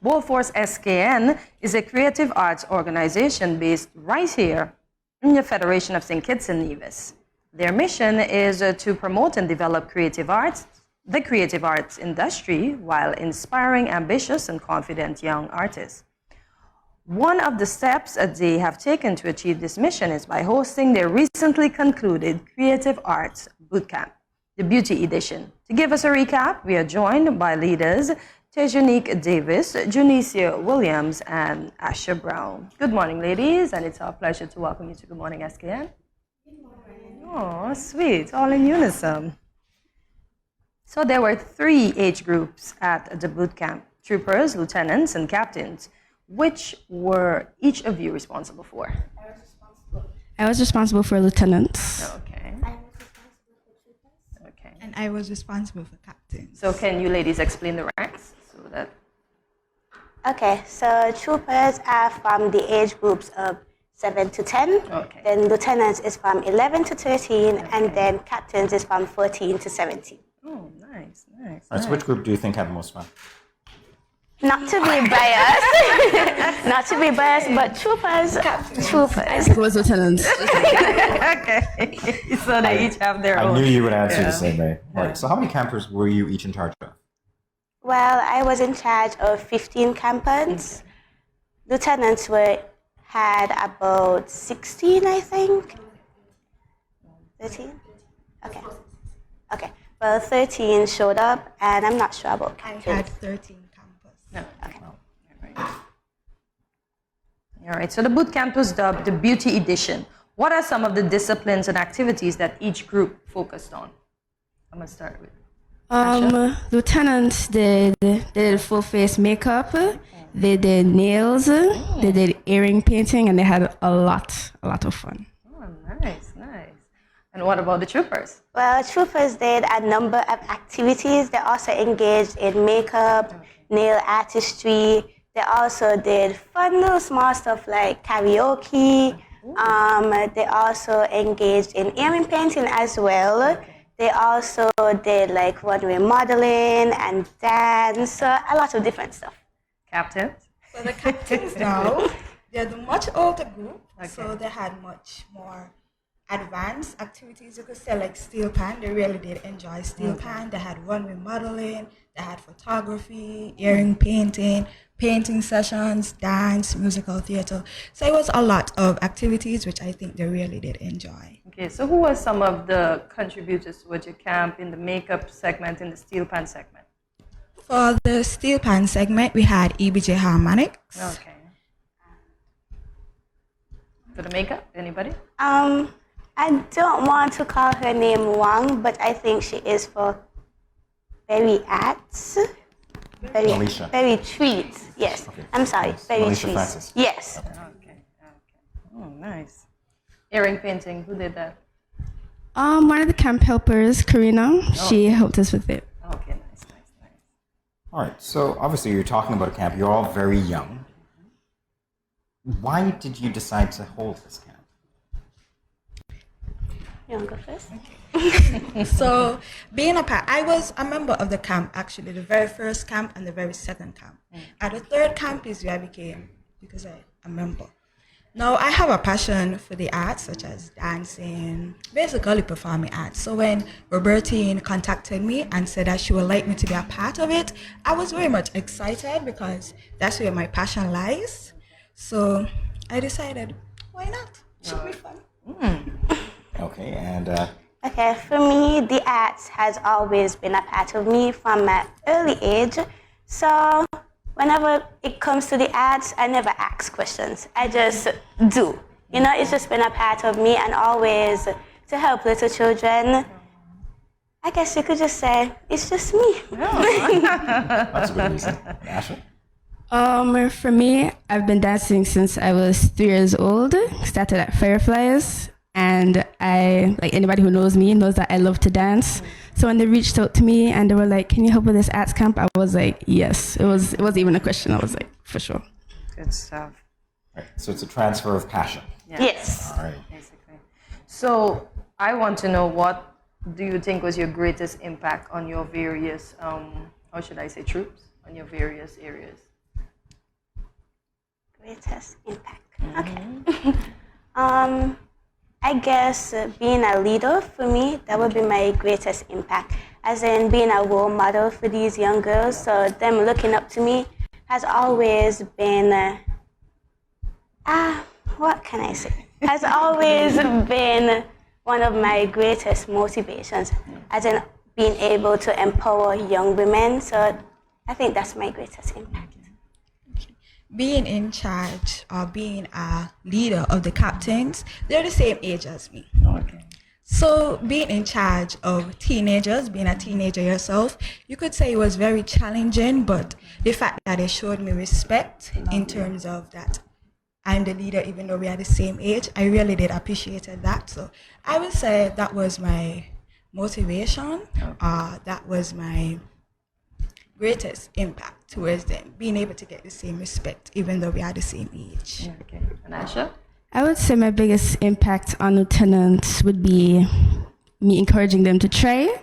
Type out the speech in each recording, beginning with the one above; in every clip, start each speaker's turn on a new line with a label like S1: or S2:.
S1: Force SKN is a creative arts organization based right here in the Federation of St. Kitts and Nevis. Their mission is to promote and develop the creative arts industry, while inspiring ambitious and confident young artists. One of the steps that they have taken to achieve this mission is by hosting their recently concluded Creative Arts Bootcamp, the Beauty Edition. To give us a recap, we are joined by leaders Tejaunique Davis, Juniecia Williams, and Asha Browne. Good morning, ladies, and it's our pleasure to welcome you to Good Morning, SKN.
S2: Good morning.
S1: Oh, sweet, all in unison. So there were 3 age groups at the bootcamp: troopers, lieutenants, and captains. Which were each of you responsible for?
S3: I was responsible for lieutenants.
S1: Okay.
S2: I was responsible for troopers.
S1: Okay.
S4: And I was responsible for captains.
S1: So can you ladies explain the ranks? So that.
S2: Okay, so troopers are from the age groups of 7 to 10.
S1: Okay.
S2: Then lieutenants is from 11 to 13, and then captains is from 14 to 17.
S1: Oh, nice.
S5: All right, so which group do you think had the most fun?
S2: Not to be biased, but troopers.
S3: It was lieutenants.
S1: Okay. So they each have their own.
S5: I knew you would answer the same way. All right, so how many campers were you each in charge of?
S2: Well, I was in charge of 15 campers. Lieutenants had about 16, I think. 13? Okay. Okay. Well, 13 showed up, and I'm not sure about
S4: I
S2: captains.
S4: had 13 campers.
S1: No.
S2: Okay.
S1: All right. So the boot camp was dubbed the Beauty Edition. What are some of the disciplines and activities that each group focused on? I'm gonna start with.
S3: Lieutenants did full face makeup. They did nails. They did earring painting, and they had a lot of fun.
S1: Oh, nice. And what about the troopers?
S2: Well, troopers did a number of activities. They also engaged in makeup, nail artistry. They also did fun little small stuff like karaoke. They also engaged in earring painting as well. They also did like runway modeling and dance, so a lot of different stuff.
S1: Captains?
S4: So the captains now, they're the much older group, so they had much more advanced activities. You could say like steel pan, they really did enjoy steel pan. They had runway modeling, they had photography, earring painting, painting sessions, dance, musical theater. So it was a lot of activities which I think they really did enjoy.
S1: Okay, so who were some of the contributors towards your camp in the makeup segment, in the steel pan segment?
S4: For the steel pan segment, we had EBJ Harmonics.
S1: Okay. For the makeup, anybody?
S2: I don't want to call her name wrong, but I think she is for Berry Arts.
S5: Alicia.
S2: Berry Treats. Yes.
S5: Okay.
S2: I'm sorry.
S5: Yes.
S2: Berry
S5: Alicia
S2: Treats.
S5: Francis.
S2: Yes.
S1: Okay. Oh, nice. Earring painting, who did that?
S3: One of the camp helpers, Karina, she helped us with it.
S1: Okay, nice.
S5: All right, so obviously you're talking about a camp. You're all very young. Why did you decide to hold this camp?
S2: You want to go first?
S4: So being a part, I was a member of the camp actually, the very first camp and the very second camp. At the third camp is where I became, because I'm a member. Now I have a passion for the arts such as dancing, basically performing arts. So when Robertine contacted me and said that she would like me to be a part of it, I was very much excited because that's where my passion lies. So I decided, why not? It should be fun.
S5: Okay, and
S2: Okay, for me, the arts has always been a part of me from my early age. So whenever it comes to the arts, I never ask questions. I just do. You know, it's just been a part of me, and always to help little children. I guess you could just say, it's just me.
S5: that's a good reason. Asha?
S3: For me, I've been dancing since I was 3 years old. Started at Fireflies, and I, like anybody who knows me, knows that I love to dance. So when they reached out to me and they were like, "Can you help with this arts camp?" I was like, "Yes." It wasn't even a question. I was like, "For sure."
S1: Good stuff.
S5: Right, so it's a transfer of passion.
S1: Yeah.
S2: Yes.
S5: All right.
S1: Basically. So I want to know, what do you think was your greatest impact on your various, how should I say, troops, on your various areas?
S2: Greatest impact. Okay. I guess being a leader for me, that would be my greatest impact. As in being a role model for these young girls. So them looking up to me has always been, what can I say? Has always been one of my greatest motivations. As in being able to empower young women. So I think that's my greatest impact.
S4: Being in charge or being a leader of the captains, they're the same age as me.
S5: Okay.
S4: So being in charge of teenagers, being a teenager yourself, you could say it was very challenging, but the fact that they showed me respect in terms of that I'm the leader even though we are the same age, I really did appreciate that. So I would say that was my motivation, that was my greatest impact towards them, being able to get the same respect even though we are the same age.
S1: Okay. And Asha?
S3: I would say my biggest impact on lieutenants would be me encouraging them to try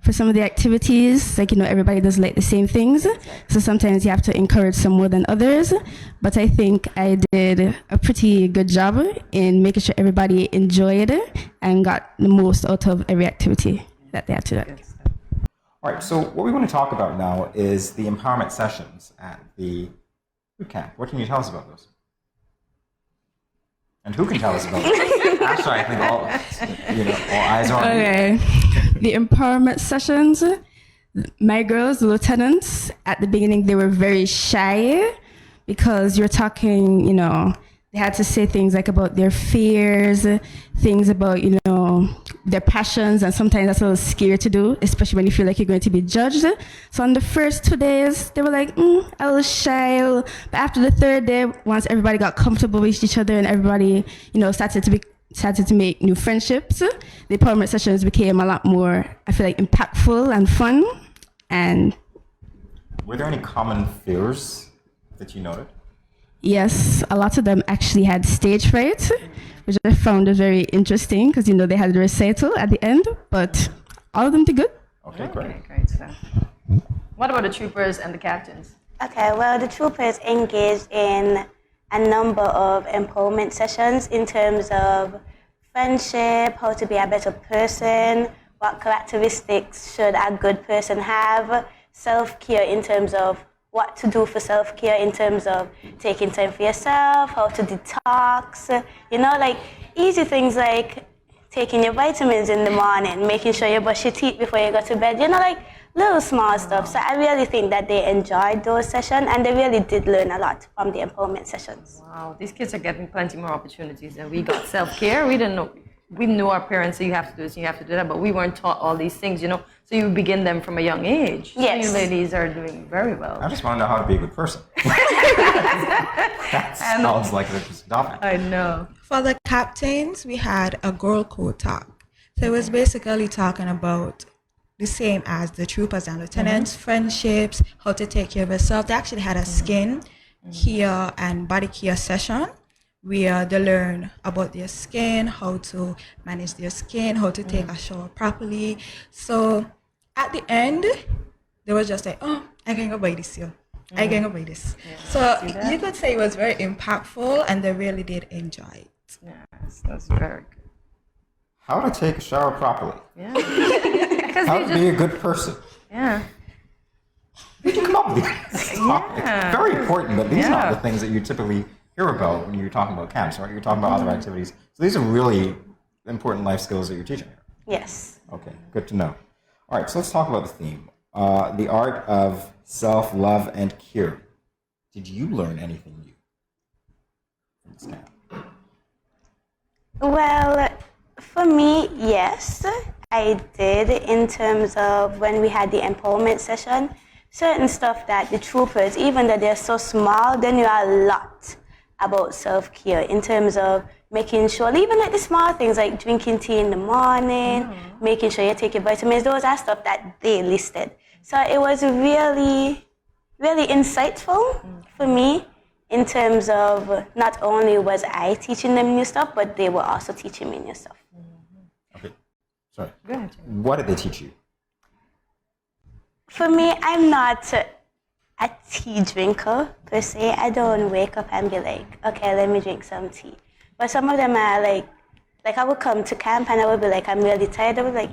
S3: for some of the activities. Like, everybody doesn't like the same things. So sometimes you have to encourage some more than others. But I think I did a pretty good job in making sure everybody enjoyed it and got the most out of every activity that they had to do.
S5: All right, so what we want to talk about now is the empowerment sessions at the boot camp. What can you tell us about those? And who can tell us about those? Asha, I think all eyes are on you.
S3: Okay. The empowerment sessions, my girls, the lieutenants, at the beginning, they were very shy because you're talking, they had to say things like about their fears, things about, their passions, and sometimes that's a little scary to do, especially when you feel like you're going to be judged. So on the first 2 days, they were like, I was shy. But after the third day, once everybody got comfortable with each other and everybody, started to make new friendships, the empowerment sessions became a lot more, I feel like, impactful and fun. And
S5: were there any common fears that you noted?
S3: Yes, a lot of them actually had stage fright, which I found very interesting because, they had the recital at the end, but all of them did good.
S5: Okay, great.
S1: Okay, great stuff. What about the troopers and the captains?
S2: Okay, well, the troopers engaged in a number of empowerment sessions in terms of friendship, how to be a better person, what characteristics should a good person have, self-care in terms of what to do for self-care in terms of taking time for yourself, how to detox, easy things like taking your vitamins in the morning, making sure you brush your teeth before you go to bed, little small stuff. So I really think that they enjoyed those sessions and they really did learn a lot from the empowerment sessions.
S1: Wow, these kids are getting plenty more opportunities than we got. Self-care, we didn't know. We knew our parents say you have to do this, you have to do that, but we weren't taught all these things, So you begin them from a young age.
S2: Yes.
S1: So you ladies are doing very well.
S5: I just want to know how to be a good person. That sounds like they're just adopted.
S1: I know.
S4: For the captains, we had a girl code talk. So it was basically talking about the same as the troopers and lieutenants, friendships, how to take care of yourself. They actually had a skin care and body care session where they learn about their skin, how to manage their skin, how to take a shower properly. So at the end, they were just like, I can go buy this here. I can go buy this.
S1: Yeah.
S4: So you could say it was very impactful and they really did enjoy it.
S1: Yes, that's very good.
S5: How to take a shower properly.
S1: Yeah.
S5: How to be a good person.
S1: Yeah.
S5: Did you come up with these topics?
S1: Yeah.
S5: Very important, but these are not
S1: Yeah.
S5: the things that you typically hear about when you're talking about camps, right? You're talking about other activities. So these are really important life skills that you're teaching here.
S2: Yes.
S5: Okay, good to know. All right, so let's talk about the theme. The art of self-love and cure. Did you learn anything new from this camp?
S2: Well, for me, yes, I did in terms of when we had the empowerment session. Certain stuff that the troopers, even though they're so small, they knew a lot about self-care in terms of making sure, even like the small things like drinking tea in the morning, making sure you take your vitamins, those are stuff that they listed. So it was really, really insightful for me in terms of not only was I teaching them new stuff, but they were also teaching me new stuff.
S5: Okay, sorry.
S1: Go ahead.
S5: What did they teach you?
S2: For me, I'm not a tea drinker per se. I don't wake up and be like, okay, let me drink some tea. But some of them are like I would come to camp and I would be like, I'm really tired. I would be like,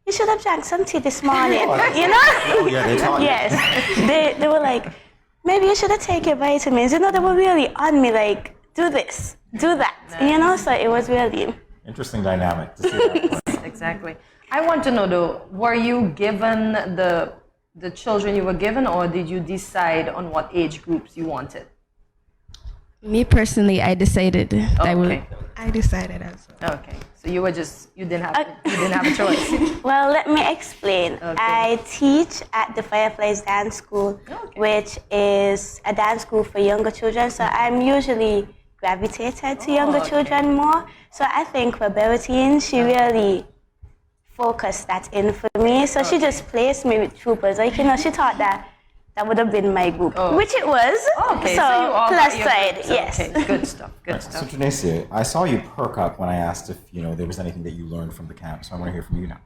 S2: you should have drank some tea this morning, you know?
S5: Oh, yeah, they taught you.
S2: Yes, they were like, maybe you should have taken your vitamins. You know, they were really on me like, do this, do that, you know? So it was really...
S5: Interesting dynamic to see that.
S1: Exactly. I want to know though, were you given the children you were given, or did you decide on what age groups you wanted?
S3: Me personally, I decided I would.
S1: Okay.
S4: I decided as well.
S1: Okay. So you didn't have a choice.
S2: Well, let me explain.
S1: Okay.
S2: I teach at the Fireflies Dance School, which is a dance school for younger children. So I'm usually gravitated to younger children more. So I think for Bertine, she really focused that in for me. So she just placed me with troopers. Like, you know, she thought that would have been my group, which it was.
S1: Okay.
S2: So
S1: you all
S2: plus
S1: got your
S2: side,
S1: groups.
S2: yes.
S1: Okay. Good stuff. Good
S5: Right,
S1: stuff.
S5: so Juniecia, I saw you perk up when I asked if there was anything that you learned from the camp. So I want to hear from you now.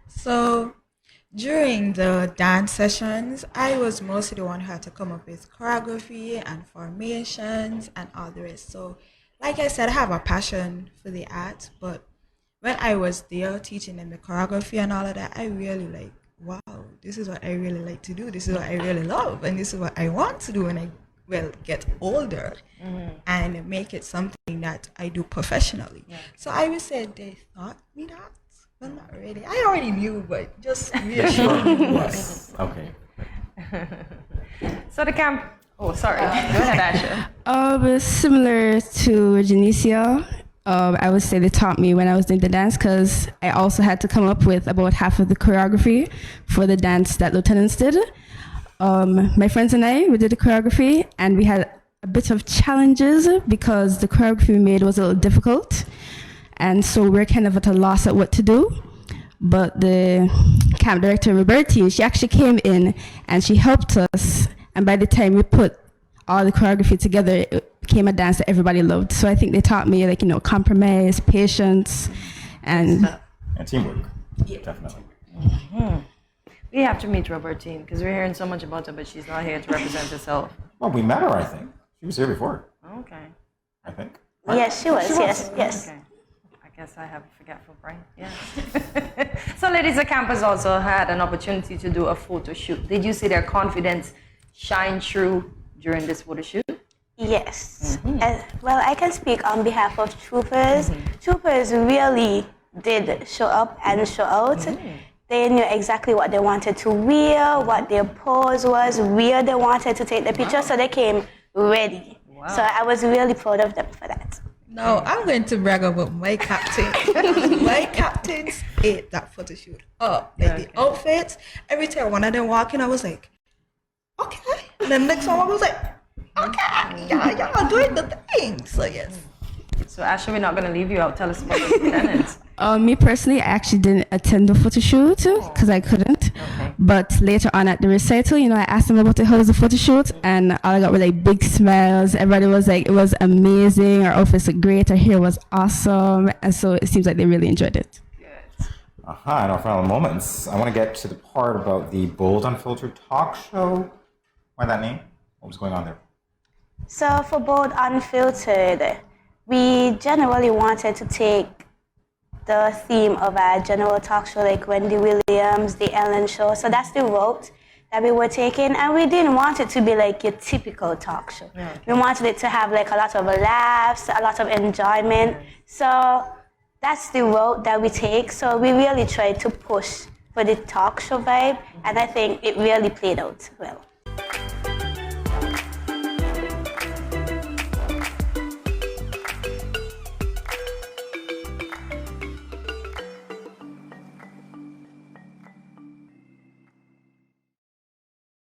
S4: So during the dance sessions, I was mostly the one who had to come up with choreography and formations and all the rest. So like I said, I have a passion for the art, but when I was there teaching them the choreography and all of that, I really like, wow, this is what I really like to do. This is what I really love. And this is what I want to do when I get older and make it something that I do professionally. Yeah. So I would say they taught me that. Well, not really. I already knew, but just reassured me.
S5: Yes. Okay.
S1: So the camp. Oh, sorry. Go ahead, Asha.
S3: Similar to Juniecia, I would say they taught me when I was doing the dance, because I also had to come up with about half of the choreography for the dance that lieutenants did. My friends and I, we did the choreography, and we had a bit of challenges because the choreography we made was a little difficult, and so we're kind of at a loss at what to do. But the camp director, Roberti, she actually came in and she helped us, and by the time we put all the choreography together, it became a dance that everybody loved. So I think they taught me, like, compromise, patience, and
S5: teamwork. Yeah. Definitely.
S1: Mm-hmm. We have to meet Robertine because we're hearing so much about her, but she's not here to represent herself.
S5: Well, we met her, I think. She was here before.
S1: Okay.
S5: I think.
S2: Right? Yes, she was. Yes.
S1: Okay. I guess I have a forgetful brain. Yeah. So, ladies, the campus also had an opportunity to do a photo shoot. Did you see their confidence shine through during this photo shoot?
S2: Yes. Well, I can speak on behalf of troopers. Troopers really did show up and show out. They knew exactly what they wanted to wear, what their pose was, where they wanted to take the picture, so they came ready. Wow. So I was really proud of them for that.
S4: Now, I'm going to brag about my captain. My captains ate that photo shoot up. Like the outfits, every time one of them walk in, I was like, okay. And then next one I was like, okay, yeah, doing the thing. So yes.
S1: So Asha, we're not going to leave you out. Tell us about the lieutenants.
S3: Me personally, I actually didn't attend the photo shoot because I couldn't. Okay. But later on at the recital, I asked them about how was the photo shoot, and all I got were like big smiles. Everybody was like, it was amazing. Our outfits looked great. Our hair was awesome, and so it seems like they really enjoyed it.
S5: In our final moments, I want to get to the part about the Bold Unfiltered talk show. Why that name? What was going on there?
S2: So for Bold Unfiltered, we generally wanted to take the theme of our general talk show, like Wendy Williams, The Ellen Show. So that's the route that we were taking, and we didn't want it to be like your typical talk show. We wanted it to have like a lot of laughs, a lot of enjoyment. So that's the route that we take. So we really tried to push for the talk show vibe, and I think it really played out well.